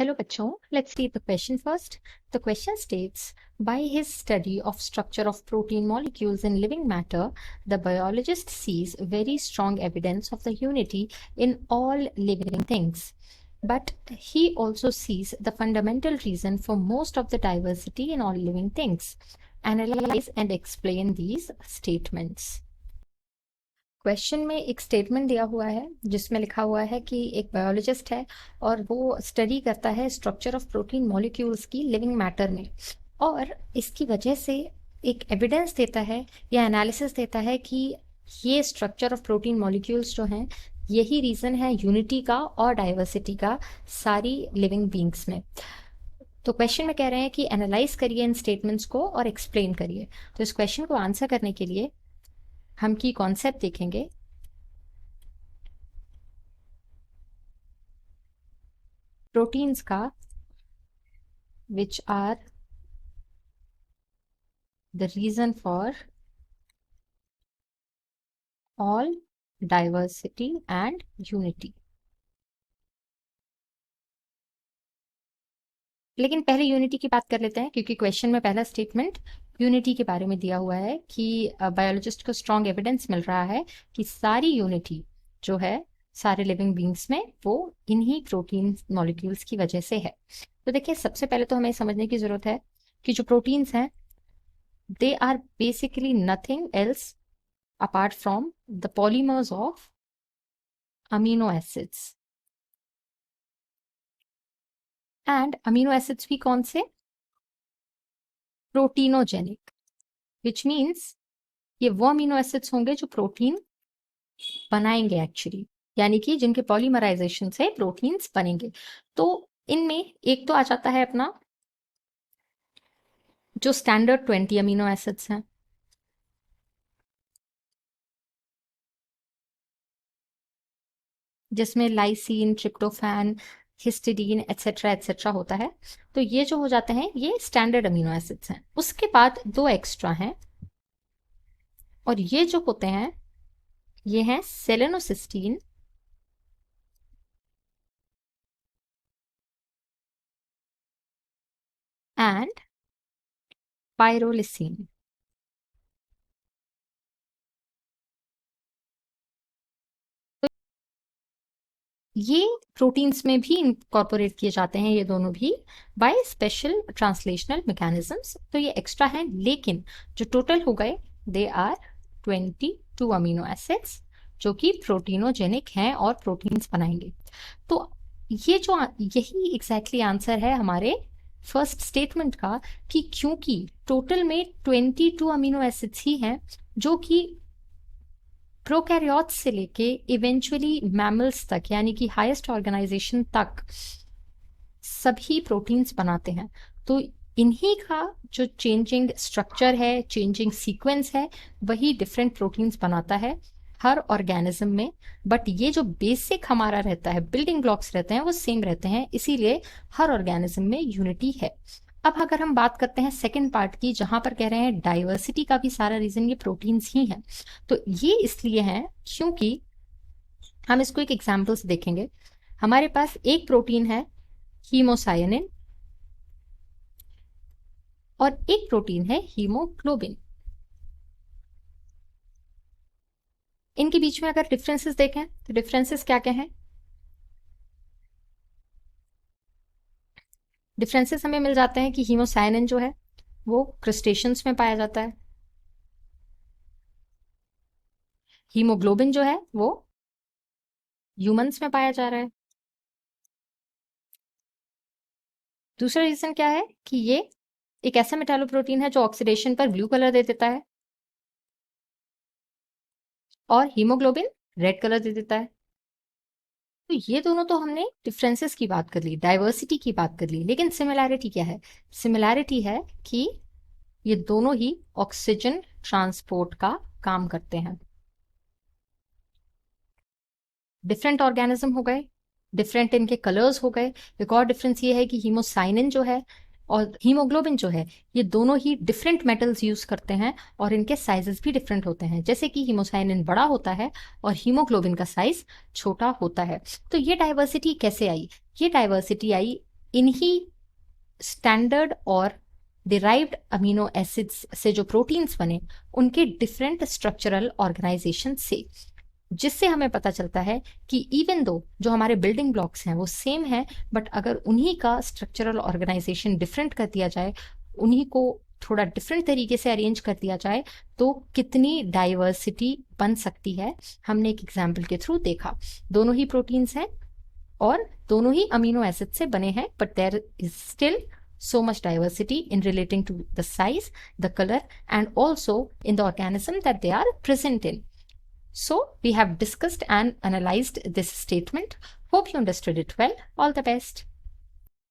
Hello बच्चों, let's read the question first. The question states, by his study of structure of protein molecules in living matter, the biologist sees very strong evidence of the unity in all living things. But he also sees the fundamental reason for most of the diversity in all living things. Analyze and explain these statements. Question में एक statement दिया हुआ है जिसमें लिखा हुआ है कि एक बायोलॉजिस्ट है और वो स्टडी करता है स्ट्रक्चर ऑफ प्रोटीन मॉलिक्यूल्स की लिविंग मैटर में, और इसकी वजह से एक एविडेंस देता है या एनालिसिस देता है कि ये स्ट्रक्चर ऑफ प्रोटीन मॉलिक्यूल्स जो हैं यही रीज़न है यूनिटी का और डाइवर्सिटी का सारी लिविंग बींग्स में। तो क्वेश्चन में कह रहे हैं कि एनालाइज करिए इन स्टेटमेंट्स को और एक्सप्लेन करिए। तो इस क्वेश्चन को आंसर करने के लिए हम की कॉन्सेप्ट देखेंगे। प्रोटीन्स का which are the reason for all diversity and unity. लेकिन पहले यूनिटी की बात कर लेते हैं, क्योंकि क्वेश्चन में पहला स्टेटमेंट यूनिटी के बारे में दिया हुआ है कि बायोलॉजिस्ट को स्ट्रॉन्ग एविडेंस मिल रहा है कि सारी यूनिटी जो है सारे लिविंग बींग्स में वो इन्हीं प्रोटीन मॉलिक्यूल्स की वजह से है। तो देखिए, सबसे पहले तो हमें समझने की जरूरत है कि जो प्रोटीन्स हैं they are basically nothing else apart from the polymers of amino acids. And amino acids भी कौन से? प्रोटीनोजेनिक, विच मीन्स ये वो अमीनो एसिड्स होंगे जो प्रोटीन बनाएंगे एक्चुअली, यानी कि जिनके पॉलीमराइजेशन से प्रोटीन्स बनेंगे। तो इनमें एक तो आ जाता है अपना जो स्टैंडर्ड 20 अमीनो एसिड्स हैं, जिसमें लाइसीन, ट्रिप्टोफैन, हिस्टिडीन एटसेट्रा होता है। तो ये जो हो जाते हैं ये स्टैंडर्ड अमीनो एसिड्स हैं। उसके बाद दो एक्स्ट्रा हैं, और ये जो होते हैं ये हैं सेलेनोसिस्टीन एंड पायरोलिसिन। ये प्रोटीन्स में भी इनकॉर्पोरेट किए जाते हैं, ये दोनों भी बाय स्पेशल ट्रांसलेशनल मैकेनिज्म्स। तो ये एक्स्ट्रा हैं, लेकिन जो टोटल हो गए दे आर 22 अमीनो एसिड्स जो कि प्रोटीनोजेनिक हैं और प्रोटीन्स बनाएंगे। तो ये जो यही एग्जैक्टली आंसर है हमारे फर्स्ट स्टेटमेंट का, कि क्योंकि टोटल में 22 अमीनो एसिड्स ही हैं जो कि प्रोकैरियोट्स से लेके इवेंचुअली मैमल्स तक, यानी कि हाईएस्ट ऑर्गेनाइजेशन तक सभी प्रोटीन्स बनाते हैं। तो इन्हीं का जो चेंजिंग स्ट्रक्चर है, चेंजिंग सीक्वेंस है, वही डिफरेंट प्रोटीन्स बनाता है हर ऑर्गेनिज्म में। बट ये जो बेसिक हमारा रहता है, बिल्डिंग ब्लॉक्स रहते हैं, वो सेम रहते हैं, इसीलिए हर ऑर्गेनिज्म में यूनिटी है। अब अगर हम बात करते हैं सेकेंड पार्ट की, जहां पर कह रहे हैं डाइवर्सिटी का भी सारा रीजन ये प्रोटीन्स ही है। तो ये इसलिए है क्योंकि हम इसको एक एग्जाम्पल से देखेंगे। हमारे पास एक प्रोटीन है हीमोसायनिन और एक प्रोटीन है हीमोग्लोबिन। इनके बीच में अगर डिफरेंसेस देखें तो डिफरेंसेस क्या क्या हैं? डिफरेंसेस हमें मिल जाते हैं कि हीमोसायनिन जो है वो क्रस्टेशियंस में पाया जाता है, हीमोग्लोबिन जो है वो ह्यूमंस में पाया जा रहा है। दूसरा रीजन क्या है कि ये एक ऐसा मेटालोप्रोटीन है जो ऑक्सीडेशन पर ब्लू कलर दे देता है, और हीमोग्लोबिन रेड कलर दे देता है। तो ये दोनों तो हमने डिफरेंसेस की बात कर ली, डाइवर्सिटी की बात कर ली, लेकिन सिमिलैरिटी क्या है? सिमिलैरिटी है कि ये दोनों ही ऑक्सीजन ट्रांसपोर्ट का काम करते हैं। डिफरेंट ऑर्गेनिज्म हो गए, डिफरेंट इनके कलर्स हो गए। एक और डिफरेंस ये है कि हीमोसाइनिन जो है और हीमोग्लोबिन जो है ये दोनों ही डिफरेंट मेटल्स यूज करते हैं, और इनके साइजेस भी डिफरेंट होते हैं। जैसे कि हीमोसाइनिन बड़ा होता है और हीमोग्लोबिन का साइज छोटा होता है। तो ये डाइवर्सिटी कैसे आई? ये डाइवर्सिटी आई इन्हीं स्टैंडर्ड और डिराइव्ड अमीनो एसिड्स से जो प्रोटीन्स बने उनके डिफरेंट स्ट्रक्चरल ऑर्गेनाइजेशन से, जिससे हमें पता चलता है कि इवन दो जो हमारे बिल्डिंग ब्लॉक्स हैं वो सेम है, बट अगर उन्हीं का स्ट्रक्चरल ऑर्गेनाइजेशन डिफरेंट कर दिया जाए, उन्हीं को थोड़ा डिफरेंट तरीके से अरेंज कर दिया जाए, तो कितनी डाइवर्सिटी बन सकती है। हमने एक एग्जाम्पल के थ्रू देखा, दोनों ही प्रोटीन्स हैं और दोनों ही अमीनो एसिड से बने हैं, but there is still so much diversity in relating to the size, the color, and also in the organism that they are present in. So we have discussed and analyzed this statement. Hope you understood it well. All the best.